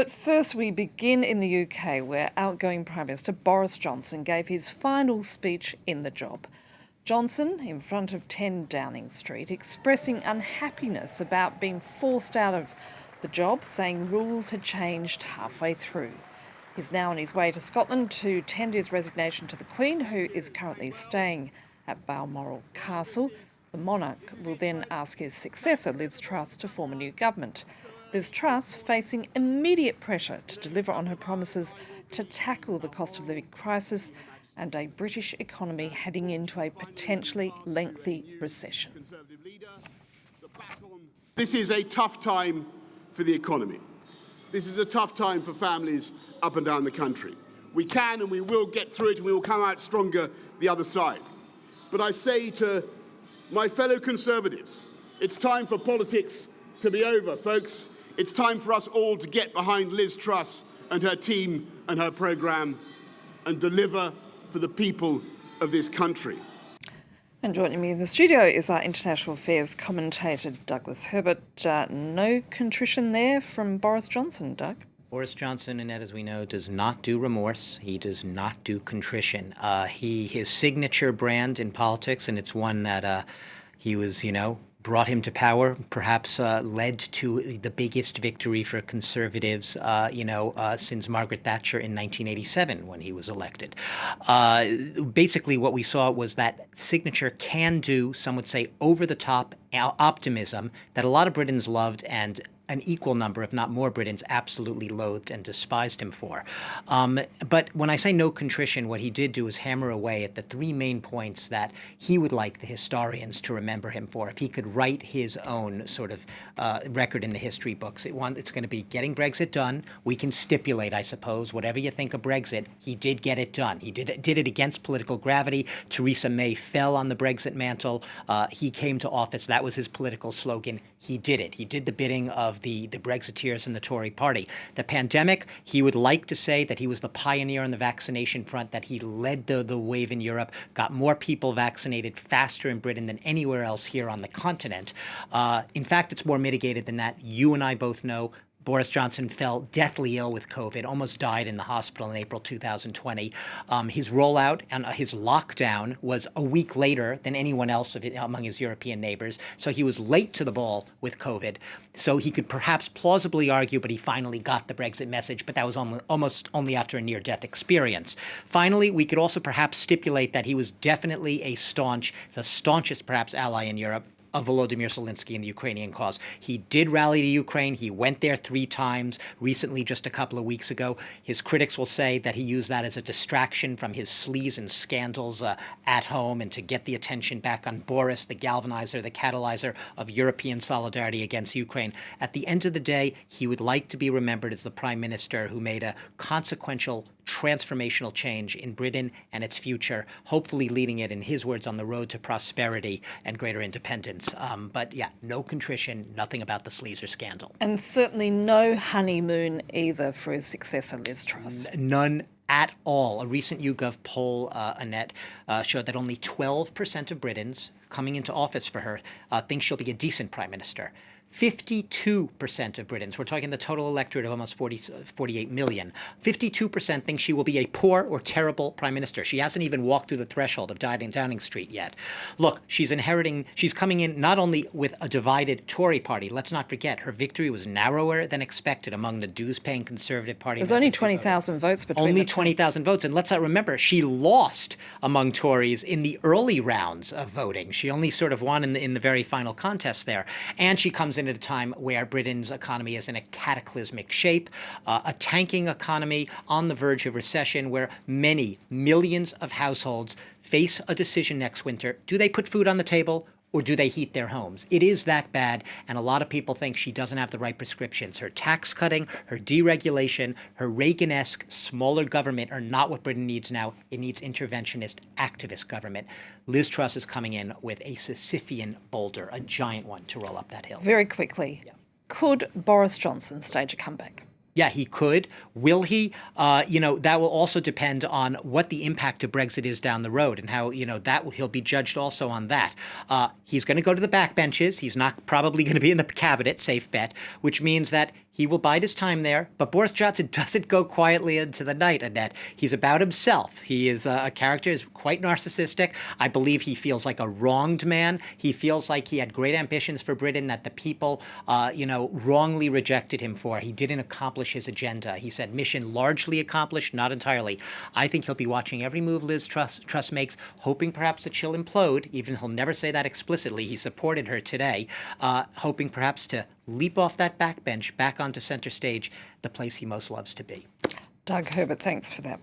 But first we begin in the UK, where outgoing Prime Minister Boris Johnson gave his final speech in the job. Johnson, in front of 10 Downing Street, expressing unhappiness about being forced out of the job, saying rules had changed halfway through. He's now on his way to Scotland to tender his resignation to the Queen, who is currently staying at Balmoral Castle. The monarch will then ask his successor, Liz Truss, to form a new government. Liz Truss facing immediate pressure to deliver on her promises to tackle the cost of living crisis and a British economy heading into a potentially lengthy recession. This is a tough time for the economy. This is a tough time for families up and down the country. We can and we will get through it, and we will come out stronger the other side. But I say to my fellow Conservatives, it's time for politics to be over, folks. It's time for us all to get behind Liz Truss and her team and her programme and deliver for the people of this country. And joining me in the studio is our international affairs commentator, Douglas Herbert. No contrition there from Boris Johnson, Doug? Boris Johnson, Annette, as we know, does not do remorse. He does not do contrition. His signature brand in politics, and it's one that he was, brought him to power, perhaps led to the biggest victory for conservatives, since Margaret Thatcher in 1987 when he was elected. Basically, what we saw was that signature can-do, some would say over-the-top optimism that a lot of Britons loved and an equal number, if not more, Britons absolutely loathed and despised him for. But when I say no contrition, what he did do is hammer away at the three main points that he would like the historians to remember him for. If he could write his own sort of record in the history books, it's going to be getting Brexit done. We can stipulate, I suppose, whatever you think of Brexit, he did get it done. He did it against political gravity. Theresa May fell on the Brexit mantle. He came to office. That was his political slogan. He did it. He did the bidding of the Brexiteers and the Tory party. The pandemic, he would like to say that he was the pioneer on the vaccination front, that he led the wave in Europe, got more people vaccinated faster in Britain than anywhere else here on the continent. In fact, it's more mitigated than that. You and I both know Boris Johnson fell deathly ill with COVID, almost died in the hospital in April 2020. His rollout and his lockdown was a week later than anyone else among his European neighbors. So he was late to the ball with COVID. So he could perhaps plausibly argue, but he finally got the Brexit message. But that was almost only after a near-death experience. Finally, we could also perhaps stipulate that he was definitely the staunchest perhaps ally in Europe of Volodymyr Zelensky in the Ukrainian cause. He did rally to Ukraine. He went there 3 times, recently just a couple of weeks ago. His critics will say that he used that as a distraction from his sleaze and scandals at home and to get the attention back on Boris, the galvanizer, the catalyzer of European solidarity against Ukraine. At the end of the day, he would like to be remembered as the prime minister who made a consequential transformational change in Britain and its future, hopefully leading it, in his words, on the road to prosperity and greater independence. But yeah, no contrition, nothing about the Sleazer scandal. And certainly no honeymoon either for his successor, Liz Truss. None at all. A recent YouGov poll, Annette, showed that only 12% of Britons coming into office for her think she'll be a decent prime minister. 52% of Britons, we're talking the total electorate of almost 48 million, 52% think she will be a poor or terrible prime minister. She hasn't even walked through the threshold of Downing Street yet. Look, she's coming in not only with a divided Tory party. Let's not forget, her victory was narrower than expected among the dues-paying Conservative Party. There's only 20,000 votes between Only 20,000 votes. And let's not remember, she lost among Tories in the early rounds of voting. She only sort of won in the very final contest there. And she comes in at a time where Britain's economy is in a cataclysmic shape, a tanking economy on the verge of recession, where many millions of households face a decision next winter. Do they put food on the table, or do they heat their homes? It is that bad, and a lot of people think she doesn't have the right prescriptions. Her tax cutting, her deregulation, her Reagan-esque smaller government are not what Britain needs now. It needs interventionist, activist government. Liz Truss is coming in with a Sisyphean boulder, a giant one, to roll up that hill. Very quickly, Could Boris Johnson stage a comeback? Yeah, he could. Will he? That will also depend on what the impact of Brexit is down the road and how, he'll be judged also on that. He's going to go to the backbenches. He's not probably going to be in the cabinet, safe bet, which means that He will bide his time there, but Boris Johnson doesn't go quietly into the night, Annette. He's about himself. He is a character, is quite narcissistic. I believe he feels like a wronged man. He feels like he had great ambitions for Britain that the people, wrongly rejected him for. He didn't accomplish his agenda. He said mission largely accomplished, not entirely. I think he'll be watching every move Liz Truss makes, hoping perhaps that she'll implode, even he'll never say that explicitly. He supported her today, hoping perhaps to leap off that backbench back onto center stage, the place he most loves to be. Doug Herbert, thanks for that.